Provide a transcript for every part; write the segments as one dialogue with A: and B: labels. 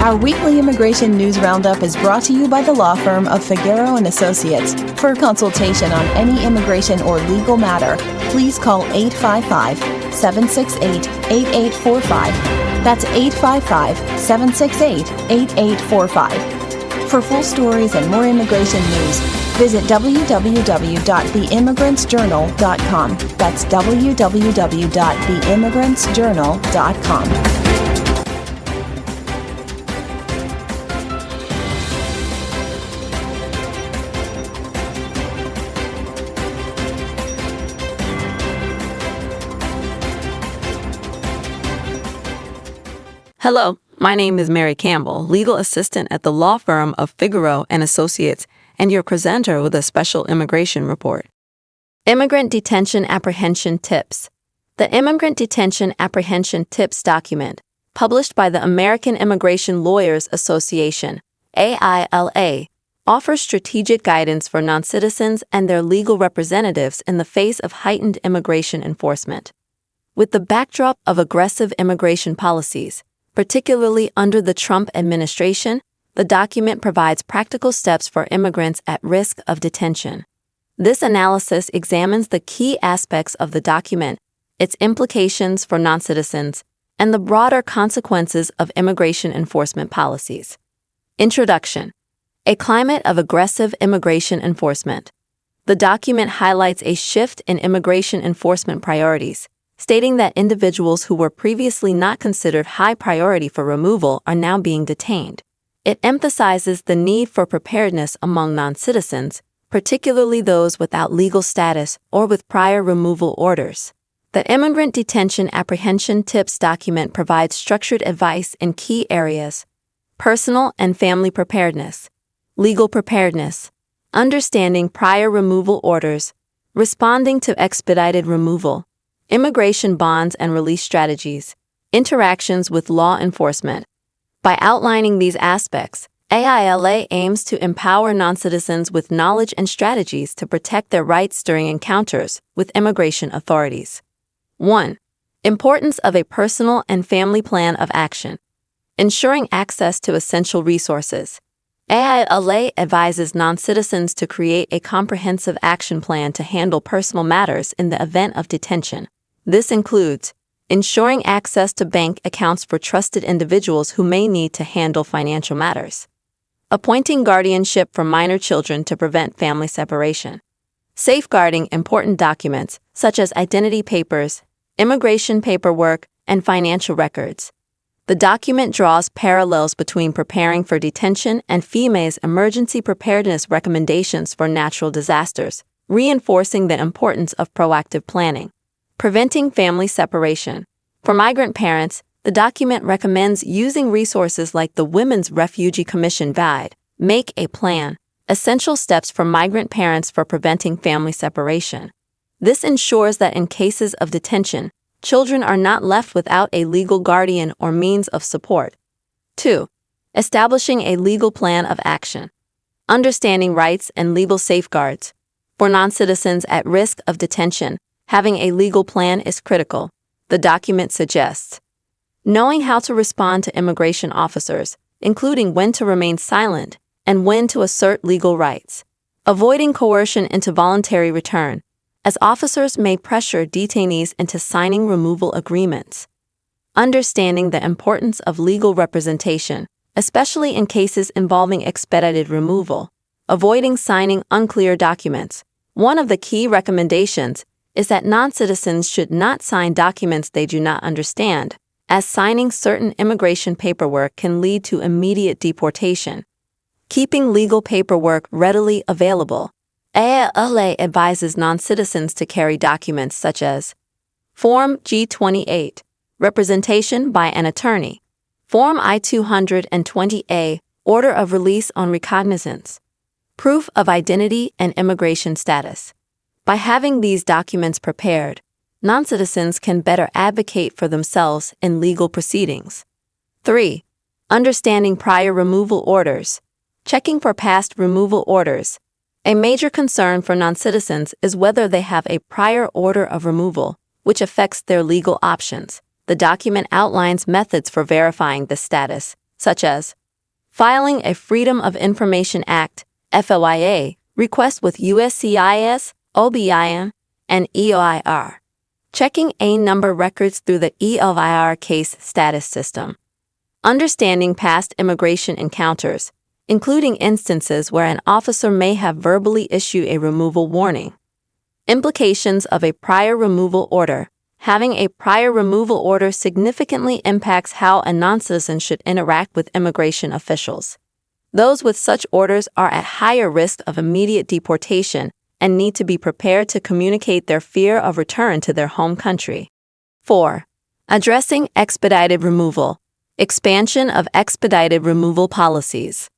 A: Our weekly immigration news roundup is brought to you by the law firm of Figueroa & Associates. For a consultation on any immigration or legal matter, please call 855-768-8845. That's 855-768-8845. For full stories and more immigration news, visit www.theimmigrantsjournal.com. That's www.theimmigrantsjournal.com.
B: Hello, my name is Mary Campbell, legal assistant at the law firm of Figueroa & Associates, and your presenter with a special immigration report. Immigrant Detention Apprehension Tips. The Immigrant Detention Apprehension Tips document, published by the American Immigration Lawyers Association, AILA, offers strategic guidance for noncitizens and their legal representatives in the face of heightened immigration enforcement. With the backdrop of aggressive immigration policies, particularly under the Trump administration, the document provides practical steps for immigrants at risk of detention. This analysis examines the key aspects of the document, its implications for noncitizens, and the broader consequences of immigration enforcement policies. Introduction: A climate of aggressive immigration enforcement. The document highlights a shift in immigration enforcement priorities, stating that individuals who were previously not considered high priority for removal are now being detained. It emphasizes the need for preparedness among noncitizens, particularly those without legal status or with prior removal orders. The Immigrant Detention Apprehension Tips document provides structured advice in key areas: personal and family preparedness, legal preparedness, understanding prior removal orders, responding to expedited removal, immigration bonds and release strategies, interactions with law enforcement. By outlining these aspects, AILA aims to empower noncitizens with knowledge and strategies to protect their rights during encounters with immigration authorities. 1. Importance of a personal and family plan of action. Ensuring access to essential resources. AILA advises noncitizens to create a comprehensive action plan to handle personal matters in the event of detention. This includes ensuring access to bank accounts for trusted individuals who may need to handle financial matters, appointing guardianship for minor children to prevent family separation, safeguarding important documents such as identity papers, immigration paperwork, and financial records. The document draws parallels between preparing for detention and FEMA's emergency preparedness recommendations for natural disasters, reinforcing the importance of proactive planning. Preventing family separation. For migrant parents, the document recommends using resources like the Women's Refugee Commission Guide, Make a Plan, essential steps for migrant parents for preventing family separation. This ensures that in cases of detention, children are not left without a legal guardian or means of support. 2. Establishing a legal plan of action. Understanding rights and legal safeguards. For noncitizens at risk of detention, having a legal plan is critical, the document suggests. Knowing how to respond to immigration officers, including when to remain silent and when to assert legal rights. Avoiding coercion into voluntary return, as officers may pressure detainees into signing removal agreements. Understanding the importance of legal representation, especially in cases involving expedited removal. Avoiding signing unclear documents. One of the key recommendations is that noncitizens should not sign documents they do not understand, as signing certain immigration paperwork can lead to immediate deportation. Keeping legal paperwork readily available. AILA advises noncitizens to carry documents such as Form G-28, representation by an attorney, Form I-220A, order of release on recognizance, proof of identity and immigration status. By having these documents prepared, noncitizens can better advocate for themselves in legal proceedings. 3. Understanding prior removal orders. Checking for past removal orders. A major concern for noncitizens is whether they have a prior order of removal, which affects their legal options. The document outlines methods for verifying this status, such as filing a Freedom of Information Act (FOIA) request with USCIS, OBIN, and EOIR, checking A number records through the EOIR case status system, understanding past immigration encounters, including instances where an officer may have verbally issued a removal warning, implications of a prior removal order. Having a prior removal order significantly impacts how a noncitizen should interact with immigration officials. Those with such orders are at higher risk of immediate deportation and need to be prepared to communicate their fear of return to their home country. 4. Addressing expedited removal. Expansion of expedited removal policies.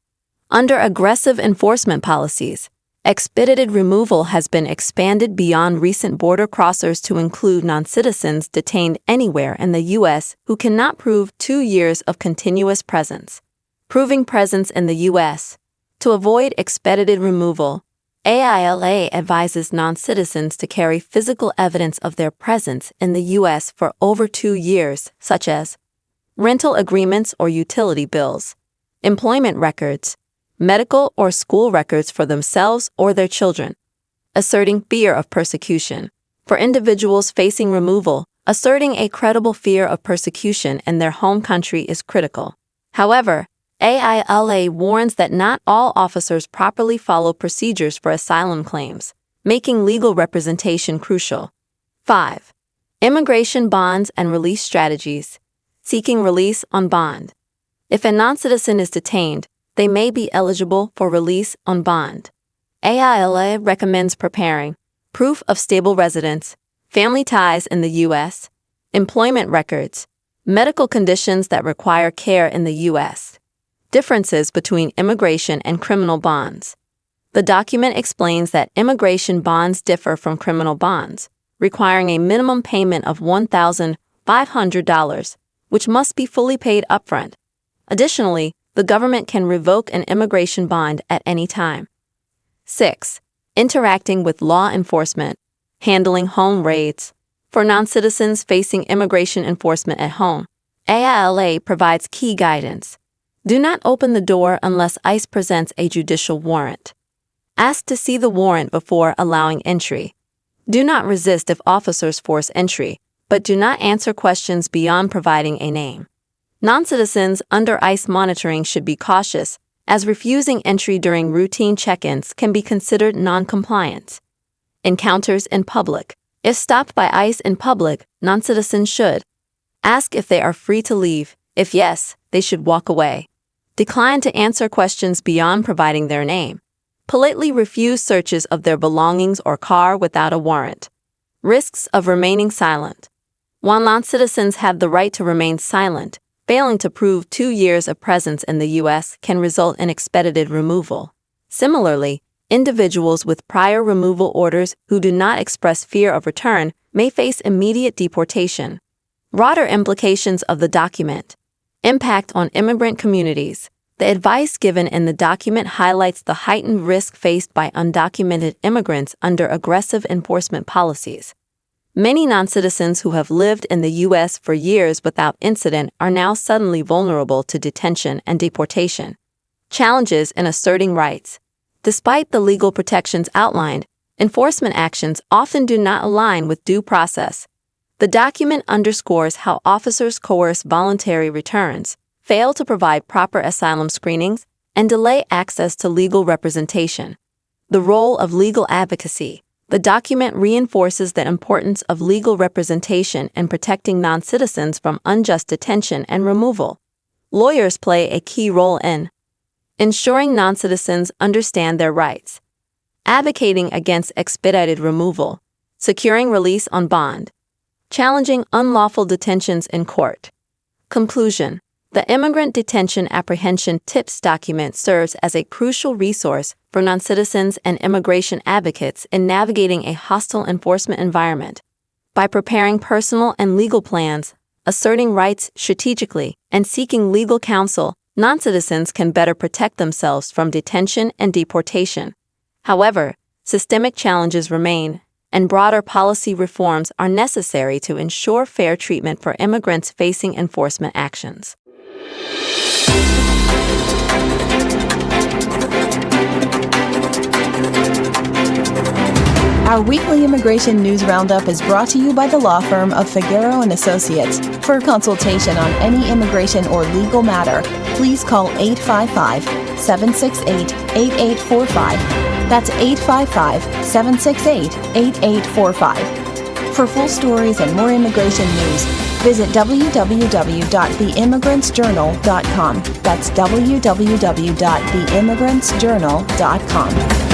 B: Under aggressive enforcement policies, expedited removal has been expanded beyond recent border crossers to include noncitizens detained anywhere in the U.S. who cannot prove 2 years of continuous presence. Proving presence in the U.S. To avoid expedited removal, AILA advises noncitizens to carry physical evidence of their presence in the U.S. for over 2 years, such as rental agreements or utility bills, employment records, medical or school records for themselves or their children. Asserting fear of persecution. For individuals facing removal, asserting a credible fear of persecution in their home country is critical. However, AILA warns that not all officers properly follow procedures for asylum claims, making legal representation crucial. 5. Immigration bonds and release strategies. Seeking release on bond. If a noncitizen is detained, they may be eligible for release on bond. AILA recommends preparing proof of stable residence, family ties in the U.S., employment records, medical conditions that require care in the U.S. Differences between immigration and criminal bonds. The document explains that immigration bonds differ from criminal bonds, requiring a minimum payment of $1,500, which must be fully paid upfront. Additionally, the government can revoke an immigration bond at any time. 6. Interacting with law enforcement. Handling home raids. For noncitizens facing immigration enforcement at home, AILA provides key guidance. Do not open the door unless ICE presents a judicial warrant. Ask to see the warrant before allowing entry. Do not resist if officers force entry, but do not answer questions beyond providing a name. Noncitizens under ICE monitoring should be cautious, as refusing entry during routine check-ins can be considered non-compliant. Encounters in public. If stopped by ICE in public, noncitizens should ask if they are free to leave. If yes, they should walk away. Decline to answer questions beyond providing their name. Politely refuse searches of their belongings or car without a warrant. Risks of remaining silent. While noncitizens have the right to remain silent, failing to prove 2 years of presence in the U.S. can result in expedited removal. Similarly, individuals with prior removal orders who do not express fear of return may face immediate deportation. Broader implications of the document. Impact on immigrant communities. The advice given in the document highlights the heightened risk faced by undocumented immigrants under aggressive enforcement policies. Many noncitizens who have lived in the U.S. for years without incident are now suddenly vulnerable to detention and deportation. Challenges in asserting rights. Despite the legal protections outlined, enforcement actions often do not align with due process. The document underscores how officers coerce voluntary returns, fail to provide proper asylum screenings, and delay access to legal representation. The role of legal advocacy. The document reinforces the importance of legal representation in protecting noncitizens from unjust detention and removal. Lawyers play a key role in ensuring noncitizens understand their rights, advocating against expedited removal, securing release on bond, challenging unlawful detentions in court. Conclusion. The Immigrant Detention Apprehension Tips document serves as a crucial resource for noncitizens and immigration advocates in navigating a hostile enforcement environment. By preparing personal and legal plans, asserting rights strategically, and seeking legal counsel, noncitizens can better protect themselves from detention and deportation. However, systemic challenges remain, and broader policy reforms are necessary to ensure fair treatment for immigrants facing enforcement actions.
A: Our weekly immigration news roundup is brought to you by the law firm of Figueroa and Associates. For a consultation on any immigration or legal matter, please call 855-768-8845. That's 855-768-8845. For full stories and more immigration news, visit www.theimmigrantsjournal.com. That's www.theimmigrantsjournal.com.